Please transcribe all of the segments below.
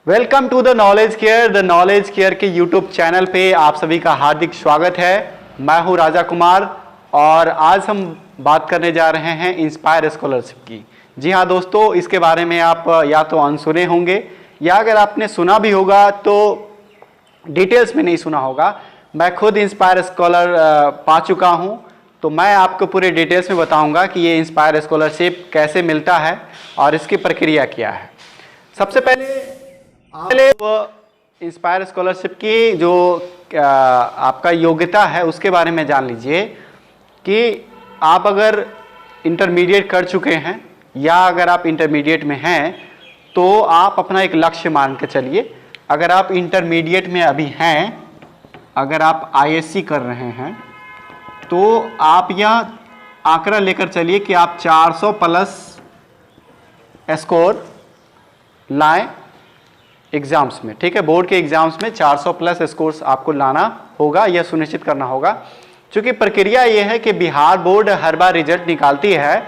Welcome to the Knowledge Care. The Knowledge Care के YouTube channel पे आप सभी का हार्दिक स्वागत है। मैं हूं राजा कुमार और आज हम बात करने जा रहे हैं इंस्पायर स्कॉलरशिप की। जी हाँ दोस्तों, इसके बारे में आप या तो अनसुने होंगे या अगर आपने सुना भी होगा तो डिटेल्स में नहीं सुना होगा। मैं खुद इंस्पायर स्कॉलर पा चुका हूं, तो मैं आपको पूरे डिटेल्स में बताऊंगा कि ये इंस्पायर स्कॉलरशिप कैसे मिलता है और इसकी प्रक्रिया क्या है। सबसे पहले वो इंस्पायर स्कॉलरशिप की जो आपका योग्यता है उसके बारे में जान लीजिए कि आप अगर इंटरमीडिएट कर चुके हैं या अगर आप इंटरमीडिएट में हैं तो आप अपना एक लक्ष्य मान के चलिए। अगर आप इंटरमीडिएट में अभी हैं, अगर आप आईएससी कर रहे हैं तो आप यह आंकड़ा लेकर चलिए कि आप 400 प्लस स्कोर लाएं एग्जाम्स में। ठीक है, बोर्ड के एग्जाम्स में 400 प्लस स्कोर्स आपको लाना होगा, यह सुनिश्चित करना होगा। क्योंकि प्रक्रिया यह है कि बिहार बोर्ड हर बार रिजल्ट निकालती है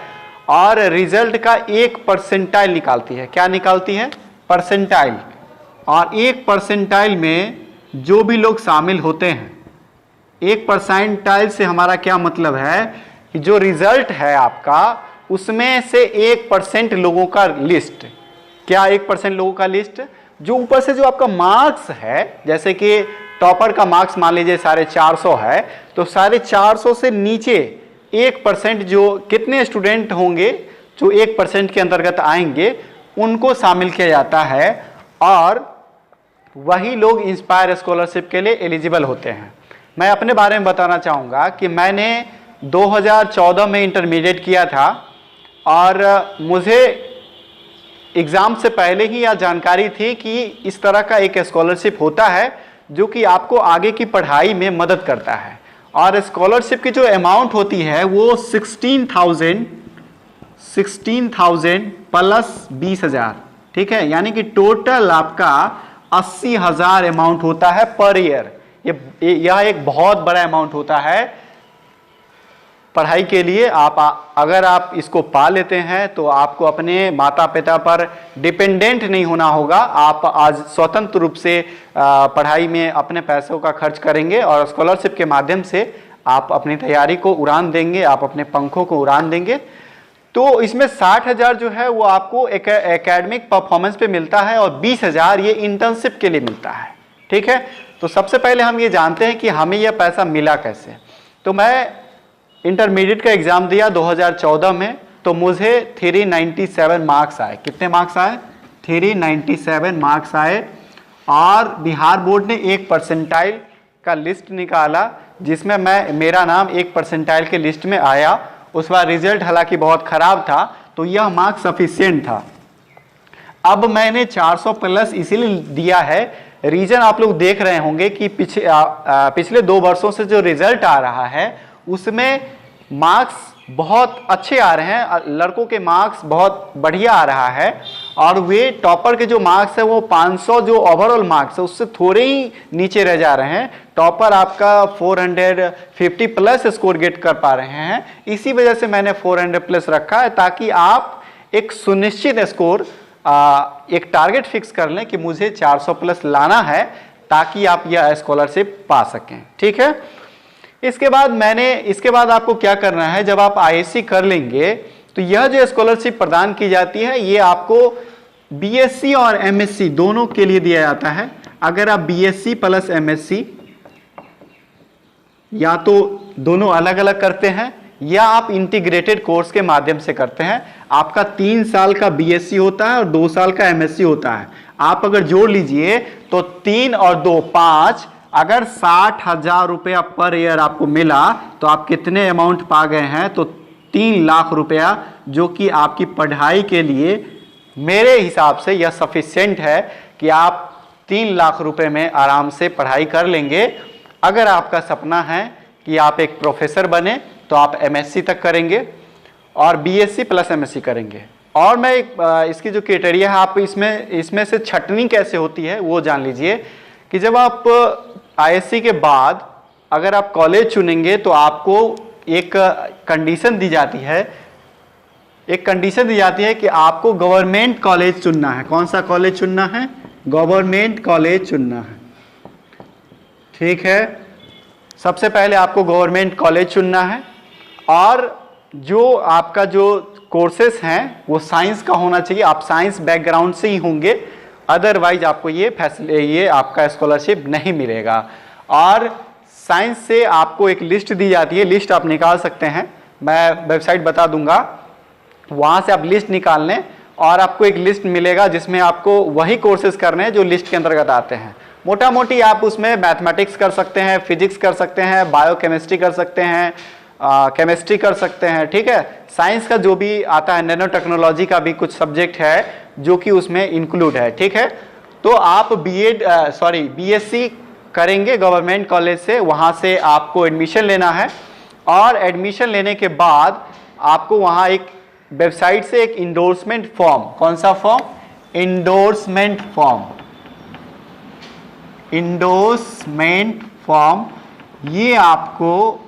और रिजल्ट का 1 परसेंटाइल निकालती है। क्या निकालती है? परसेंटाइल। और 1 परसेंटाइल में जो भी लोग शामिल होते हैं, 1 परसेंटाइल से हमारा क्या मतलब है कि जो रिजल्ट है आपका उसमें से 1% लोगों का लिस्ट। क्या 1% लोगों का लिस्ट? जो ऊपर से जो आपका मार्क्स है, जैसे कि टॉपर का मार्क्स मान लीजिए 450 है, तो 450 से नीचे 1% जो कितने स्टूडेंट होंगे जो 1% के अंतर्गत आएंगे उनको शामिल किया जाता है और वही लोग इंस्पायर स्कॉलरशिप के लिए एलिजिबल होते हैं। मैं अपने बारे में बताना चाहूँगा कि मैंने 2014 में इंटरमीडिएट किया था और मुझे एग्ज़ाम से पहले ही यह जानकारी थी कि इस तरह का एक स्कॉलरशिप होता है जो कि आपको आगे की पढ़ाई में मदद करता है। और स्कॉलरशिप की जो अमाउंट होती है वो 16,000 प्लस 20,000। ठीक है, यानी कि टोटल आपका 80,000 अमाउंट होता है पर ईयर। यह एक बहुत बड़ा अमाउंट होता है पढ़ाई के लिए। अगर आप इसको पा लेते हैं तो आपको अपने माता पिता पर डिपेंडेंट नहीं होना होगा। आप आज स्वतंत्र रूप से पढ़ाई में अपने पैसों का खर्च करेंगे और स्कॉलरशिप के माध्यम से आप अपनी तैयारी को उड़ान देंगे, आप अपने पंखों को उड़ान देंगे। तो इसमें 60,000 जो है वो आपको एकेडमिक परफॉर्मेंस पे मिलता है और 20,000 ये इंटर्नशिप के लिए मिलता है। ठीक है, तो सबसे पहले हम ये जानते हैं कि हमें यह पैसा मिला कैसे। तो मैं इंटरमीडिएट का एग्जाम दिया 2014 में, तो मुझे 397 मार्क्स आए। कितने मार्क्स आए? 397 मार्क्स आए। और बिहार बोर्ड ने 1 परसेंटाइल का लिस्ट निकाला जिसमें मेरा नाम 1 परसेंटाइल के लिस्ट में आया। उस बार रिजल्ट हालांकि बहुत खराब था, तो यह मार्क्स सफिशिएंट था। अब मैंने 400 प्लस इसीलिए दिया है, रीजन आप लोग देख रहे होंगे कि पिछले 2 वर्षों से जो रिजल्ट आ रहा है उसमें मार्क्स बहुत अच्छे आ रहे हैं। लड़कों के मार्क्स बहुत बढ़िया आ रहा है और वे टॉपर के जो मार्क्स है वो 500 जो ओवरऑल मार्क्स है उससे थोड़े ही नीचे रह जा रहे हैं। टॉपर आपका 450 प्लस स्कोर गेट कर पा रहे हैं। इसी वजह से मैंने 400 प्लस रखा है ताकि आप एक सुनिश्चित स्कोर, एक टारगेट फिक्स कर लें कि मुझे 400 प्लस लाना है ताकि आप यह स्कॉलरशिप पा सकें। ठीक है, इसके बाद आपको क्या करना है, जब आप आईएससी कर लेंगे तो यह जो स्कॉलरशिप प्रदान की जाती है ये आपको बीएससी और एमएससी दोनों के लिए दिया जाता है। अगर आप बीएससी प्लस एमएससी या तो दोनों अलग अलग करते हैं या आप इंटीग्रेटेड कोर्स के माध्यम से करते हैं, आपका 3 साल का बीएससी होता है और 2 साल का एमएससी होता है। आप अगर जोड़ लीजिए तो 3 और 2 5, अगर 60,000 रुपया पर ईयर आपको मिला तो आप कितने अमाउंट पा गए हैं? तो 3 लाख रुपया, जो कि आपकी पढ़ाई के लिए मेरे हिसाब से यह सफिशिएंट है कि आप 3 लाख रुपए में आराम से पढ़ाई कर लेंगे। अगर आपका सपना है कि आप एक प्रोफेसर बने तो आप एमएससी तक करेंगे और बीएससी प्लस एमएससी करेंगे। और मैं इसकी जो क्राइटेरिया है, आप इसमें से छटनी कैसे होती है वो जान लीजिए कि जब आप आईएससी के बाद अगर आप कॉलेज चुनेंगे तो आपको एक कंडीशन दी जाती है कि आपको गवर्नमेंट कॉलेज चुनना है। कौन सा कॉलेज चुनना है? गवर्नमेंट कॉलेज चुनना है। ठीक है, सबसे पहले आपको गवर्नमेंट कॉलेज चुनना है और जो आपका जो कोर्सेस हैं वो साइंस का होना चाहिए। आप साइंस बैकग्राउंड से ही होंगे, अदरवाइज आपको ये आपका स्कॉलरशिप नहीं मिलेगा। और साइंस से आपको एक लिस्ट दी जाती है, लिस्ट आप निकाल सकते हैं, मैं वेबसाइट बता दूंगा, वहाँ से आप लिस्ट निकाल लें और आपको एक लिस्ट मिलेगा जिसमें आपको वही कोर्सेज करने हैं जो लिस्ट के अंतर्गत आते हैं। मोटा मोटी आप उसमें मैथमेटिक्स कर सकते हैं, फिजिक्स कर सकते हैं, बायोकेमिस्ट्री कर सकते हैं, केमिस्ट्री कर सकते हैं। ठीक है, साइंस का जो भी आता है, नैनो टेक्नोलॉजी का भी कुछ सब्जेक्ट है जो कि उसमें इंक्लूड है। ठीक है, तो आप बीएससी करेंगे गवर्नमेंट कॉलेज से, वहाँ से आपको एडमिशन लेना है और एडमिशन लेने के बाद आपको वहाँ एक वेबसाइट से एक इंडोर्समेंट फॉर्म, कौन सा form? Endorsement form, endorsement form, ये आपको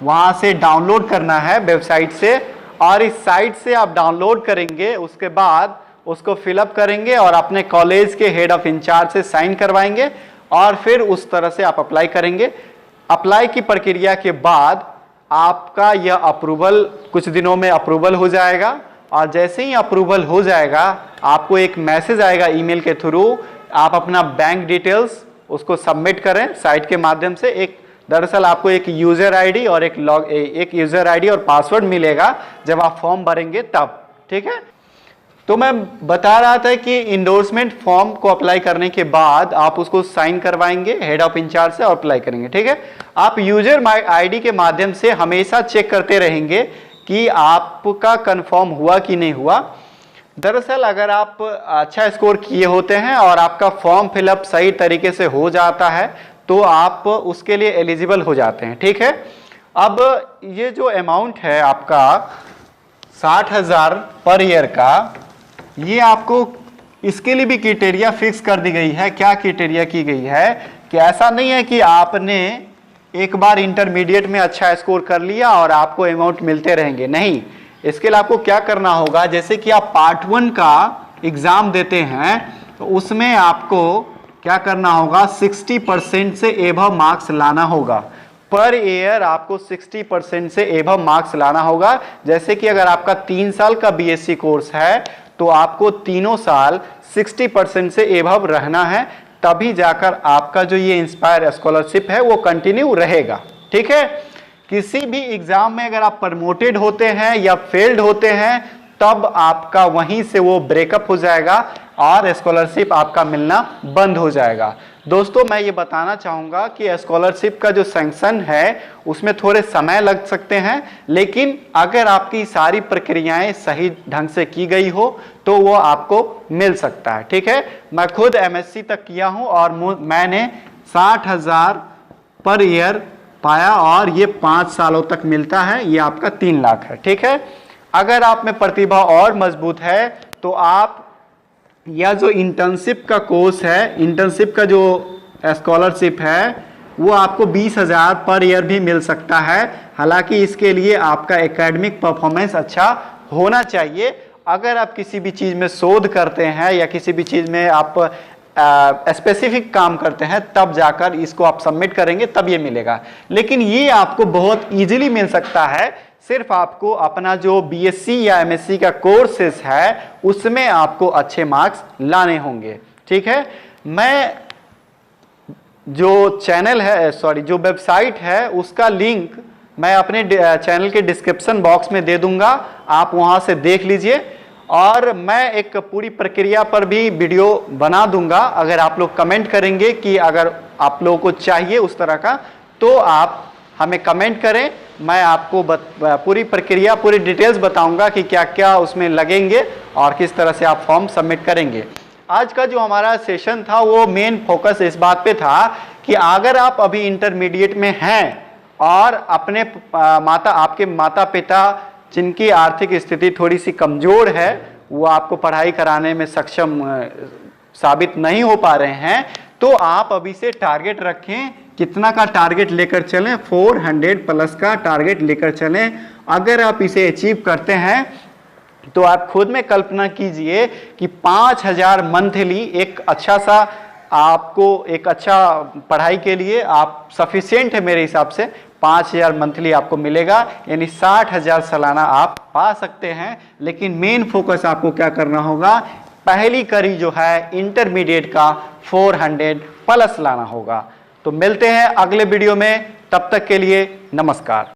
वहां से डाउनलोड करना है वेबसाइट से। और इस साइट से आप डाउनलोड करेंगे, उसके बाद उसको फिलअप करेंगे और अपने कॉलेज के हेड ऑफ इंचार्ज से साइन करवाएंगे और फिर उस तरह से आप अप्लाई करेंगे। अप्लाई की प्रक्रिया के बाद आपका यह अप्रूवल कुछ दिनों में अप्रूवल हो जाएगा और जैसे ही अप्रूवल हो जाएगा आपको एक मैसेज आएगा ईमेल के थ्रू, आप अपना बैंक डिटेल्स उसको सबमिट करें साइट के माध्यम से। एक दरअसल आपको एक यूजर आईडी और एक यूजर आईडी और पासवर्ड मिलेगा जब आप फॉर्म भरेंगे तब। ठीक है, तो मैं बता रहा था कि इंडोर्समेंट फॉर्म को अप्लाई करने के बाद आप उसको साइन करवाएंगे हेड ऑफ इंचार्ज से और अप्लाई करेंगे। ठीक है, आप यूजर आईडी के माध्यम से हमेशा चेक करते रहेंगे कि आपका कंफर्म हुआ कि नहीं हुआ। दरअसल अगर आप अच्छा स्कोर किए होते हैं और आपका फॉर्म फिलअप सही तरीके से हो जाता है तो आप उसके लिए एलिजिबल हो जाते हैं। ठीक है, अब ये जो अमाउंट है आपका 60,000 पर ईयर का, ये आपको इसके लिए भी क्राइटेरिया फिक्स कर दी गई है। क्या क्राइटेरिया की गई है कि ऐसा नहीं है कि आपने एक बार इंटरमीडिएट में अच्छा स्कोर कर लिया और आपको अमाउंट मिलते रहेंगे, नहीं। इसके लिए आपको क्या करना होगा, जैसे कि आप पार्ट 1 का एग्जाम देते हैं तो उसमें आपको क्या करना होगा, 60% से एबव मार्क्स लाना होगा। पर ईयर आपको 60% से एबव मार्क्स लाना होगा। जैसे कि अगर आपका 3 साल का बीएससी कोर्स है तो आपको तीनों साल 60% से एबव रहना है, तभी जाकर आपका जो ये इंस्पायर स्कॉलरशिप है वो कंटिन्यू रहेगा। ठीक है, किसी भी एग्जाम में अगर आप प्रमोटेड होते हैं या फेल्ड होते हैं तब आपका वहीं से वो ब्रेकअप हो जाएगा और स्कॉलरशिप आपका मिलना बंद हो जाएगा। दोस्तों, मैं ये बताना चाहूँगा कि स्कॉलरशिप का जो सैंक्शन है उसमें थोड़े समय लग सकते हैं, लेकिन अगर आपकी सारी प्रक्रियाएं सही ढंग से की गई हो तो वो आपको मिल सकता है। ठीक है, मैं खुद एमएससी तक किया हूँ और मैंने 60,000 पर ईयर पाया और ये 5 सालों तक मिलता है, ये आपका 3 लाख है। ठीक है, अगर आप में प्रतिभा और मजबूत है तो आप या जो इंटर्नशिप का कोर्स है, इंटर्नशिप का जो स्कॉलरशिप है वो आपको 20,000 पर ईयर भी मिल सकता है। हालांकि इसके लिए आपका एकेडमिक परफॉर्मेंस अच्छा होना चाहिए। अगर आप किसी भी चीज़ में शोध करते हैं या किसी भी चीज़ में आप स्पेसिफिक काम करते हैं तब जाकर इसको आप सबमिट करेंगे तब ये मिलेगा, लेकिन ये आपको बहुत इजीली मिल सकता है। सिर्फ आपको अपना जो बीएससी या एमएससी का कोर्सेस है उसमें आपको अच्छे मार्क्स लाने होंगे। ठीक है, मैं जो चैनल है जो वेबसाइट है उसका लिंक मैं अपने चैनल के डिस्क्रिप्शन बॉक्स में दे दूंगा, आप वहां से देख लीजिए। और मैं एक पूरी प्रक्रिया पर भी वीडियो बना दूंगा। अगर आप लोग कमेंट करेंगे कि अगर आप लोगों को चाहिए उस तरह का तो आप हमें कमेंट करें, मैं आपको पूरी प्रक्रिया पूरी डिटेल्स बताऊंगा कि क्या क्या उसमें लगेंगे और किस तरह से आप फॉर्म सबमिट करेंगे। आज का जो हमारा सेशन था वो मेन फोकस इस बात पे था कि अगर आप अभी इंटरमीडिएट में हैं और अपने आपके माता पिता जिनकी आर्थिक स्थिति थोड़ी सी कमज़ोर है वो आपको पढ़ाई कराने में सक्षम साबित नहीं हो पा रहे हैं, तो आप अभी से टारगेट रखें। कितना का टारगेट लेकर चलें? 400 प्लस का टारगेट लेकर चलें। अगर आप इसे अचीव करते हैं तो आप खुद में कल्पना कीजिए कि 5,000 मंथली एक अच्छा सा, आपको एक अच्छा पढ़ाई के लिए आप सफिशिएंट है मेरे हिसाब से। 5,000 मंथली आपको मिलेगा, यानी 60,000 सालाना आप पा सकते हैं। लेकिन मेन फोकस आपको क्या करना होगा, पहली कड़ी जो है इंटरमीडिएट का 400 प्लस लाना होगा। तो मिलते हैं अगले वीडियो में, तब तक के लिए नमस्कार।